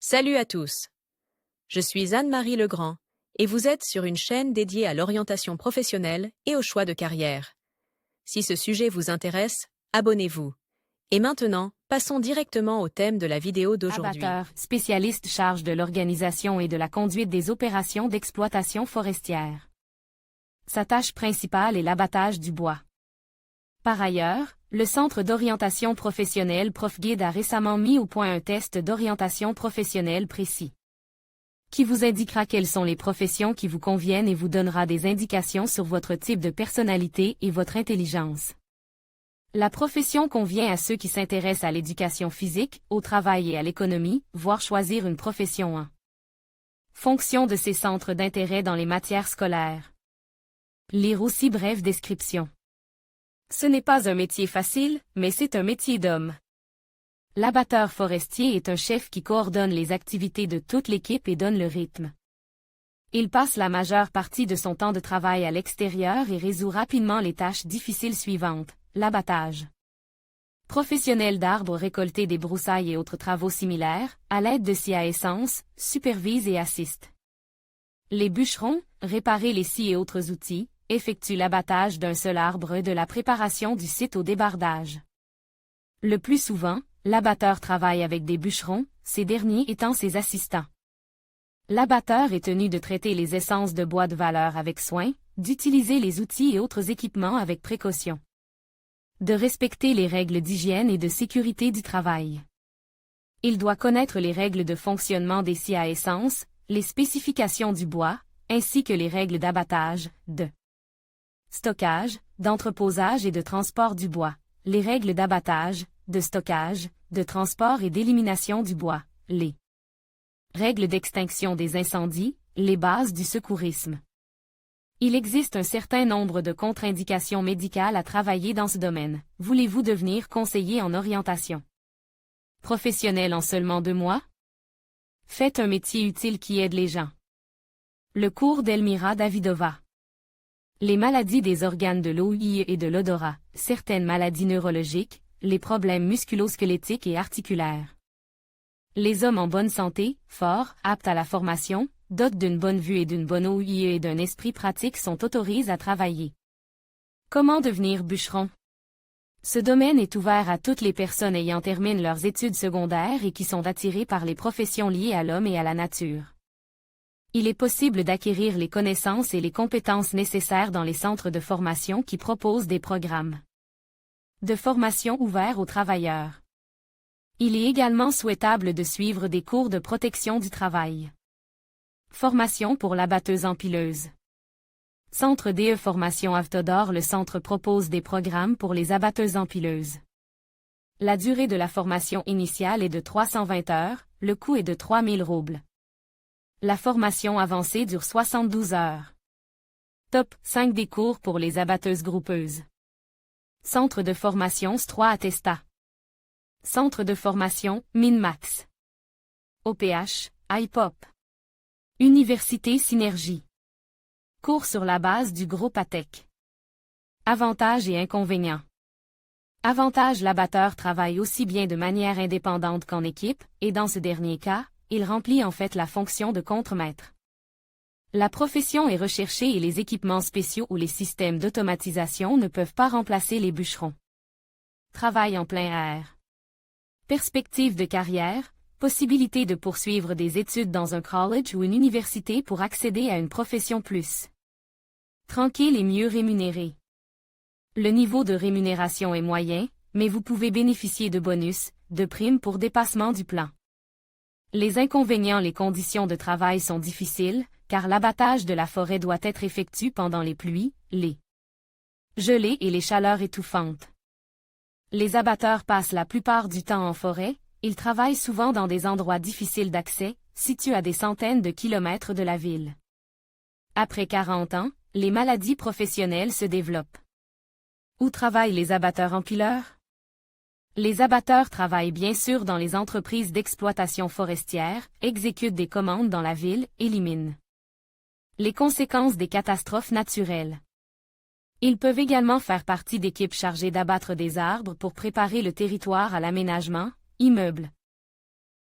Salut à tous. Je suis Anne-Marie Legrand et vous êtes sur une chaîne dédiée à l'orientation professionnelle et au choix de carrière. Si ce sujet vous intéresse, abonnez-vous. Et maintenant, passons directement au thème de la vidéo d'aujourd'hui. Abatteur, spécialiste charge de l'organisation et de la conduite des opérations d'exploitation forestière. Sa tâche principale est l'abattage du bois. Par ailleurs, le Centre d'orientation professionnelle ProfGuide a récemment mis au point un test d'orientation professionnelle précis, qui vous indiquera quelles sont les professions qui vous conviennent et vous donnera des indications sur votre type de personnalité et votre intelligence. La profession convient à ceux qui s'intéressent à l'éducation physique, au travail et à l'économie, voire choisir une profession en fonction de ses centres d'intérêt dans les matières scolaires. Lire aussi brève description. Ce n'est pas un métier facile, mais c'est un métier d'homme. L'abatteur forestier est un chef qui coordonne les activités de toute l'équipe et donne le rythme. Il passe la majeure partie de son temps de travail à l'extérieur et résout rapidement les tâches difficiles suivantes. L'abattage. Professionnel d'arbres récolter des broussailles et autres travaux similaires, à l'aide de scie à essence, supervise et assiste. Les bûcherons, réparer les scies et autres outils, effectuent l'abattage d'un seul arbre de la préparation du site au débardage. Le plus souvent, l'abatteur travaille avec des bûcherons, ces derniers étant ses assistants. L'abatteur est tenu de traiter les essences de bois de valeur avec soin, d'utiliser les outils et autres équipements avec précaution, de respecter les règles d'hygiène et de sécurité du travail. Il doit connaître les règles de fonctionnement des scies à essence, les spécifications du bois, ainsi que les règles d'abattage, de stockage, d'entreposage et de transport du bois, les règles d'abattage, de stockage, de transport et d'élimination du bois, les règles d'extinction des incendies, les bases du secourisme. Il existe un certain nombre de contre-indications médicales à travailler dans ce domaine. Voulez-vous devenir conseiller en orientation professionnelle en seulement 2 mois? Faites un métier utile qui aide les gens. Le cours d'Elmira Davidova. Les maladies des organes de l'ouïe et de l'odorat, certaines maladies neurologiques, les problèmes musculo-squelettiques et articulaires. Les hommes en bonne santé, forts, aptes à la formation, dotés d'une bonne vue et d'une bonne ouïe et d'un esprit pratique sont autorisés à travailler. Comment devenir bûcheron? Ce domaine est ouvert à toutes les personnes ayant terminé leurs études secondaires et qui sont attirées par les professions liées à l'homme et à la nature. Il est possible d'acquérir les connaissances et les compétences nécessaires dans les centres de formation qui proposent des programmes de formation ouverts aux travailleurs. Il est également souhaitable de suivre des cours de protection du travail. Formation pour l'abatteuse empileuse. Centre DE Formation Avtodor. Le centre propose des programmes pour les abatteuses empileuses. La durée de la formation initiale est de 320 heures, le coût est de 3000 roubles. La formation avancée dure 72 heures. Top 5 des cours pour les abatteuses groupeuses. Centre de formation S3 Attestat. Centre de formation Minmax. OPH, IPOP. Université Synergie. Cours sur la base du groupe ATEC. Avantages et inconvénients. Avantage: l'abatteur travaille aussi bien de manière indépendante qu'en équipe, et dans ce dernier cas, il remplit en fait la fonction de contremaître. La profession est recherchée et les équipements spéciaux ou les systèmes d'automatisation ne peuvent pas remplacer les bûcherons. Travail en plein air. Perspective de carrière, possibilité de poursuivre des études dans un college ou une université pour accéder à une profession plus tranquille et mieux rémunérée. Le niveau de rémunération est moyen, mais vous pouvez bénéficier de bonus, de primes pour dépassement du plan. Les inconvénients: les conditions de travail sont difficiles, car l'abattage de la forêt doit être effectué pendant les pluies, les gelées et les chaleurs étouffantes. Les abatteurs passent la plupart du temps en forêt, ils travaillent souvent dans des endroits difficiles d'accès, situés à des centaines de kilomètres de la ville. Après 40 ans, les maladies professionnelles se développent. Où travaillent les abatteurs empileurs? Les abatteurs travaillent bien sûr dans les entreprises d'exploitation forestière, exécutent des commandes dans la ville, éliminent les conséquences des catastrophes naturelles. Ils peuvent également faire partie d'équipes chargées d'abattre des arbres pour préparer le territoire à l'aménagement, immeubles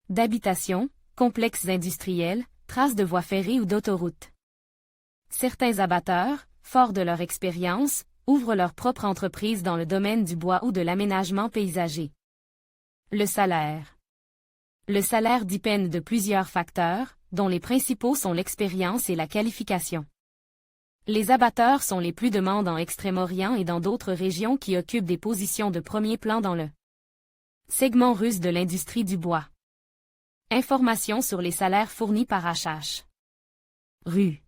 d'habitation, complexes industriels, traces de voies ferrées ou d'autoroutes. Certains abatteurs, forts de leur expérience, ouvrent leur propre entreprise dans le domaine du bois ou de l'aménagement paysager. Le salaire. Le salaire dépend de plusieurs facteurs, dont les principaux sont l'expérience et la qualification. Les abatteurs sont les plus demandés en Extrême-Orient et dans d'autres régions qui occupent des positions de premier plan dans le segment russe de l'industrie du bois. Informations sur les salaires fournis par HH. Rue.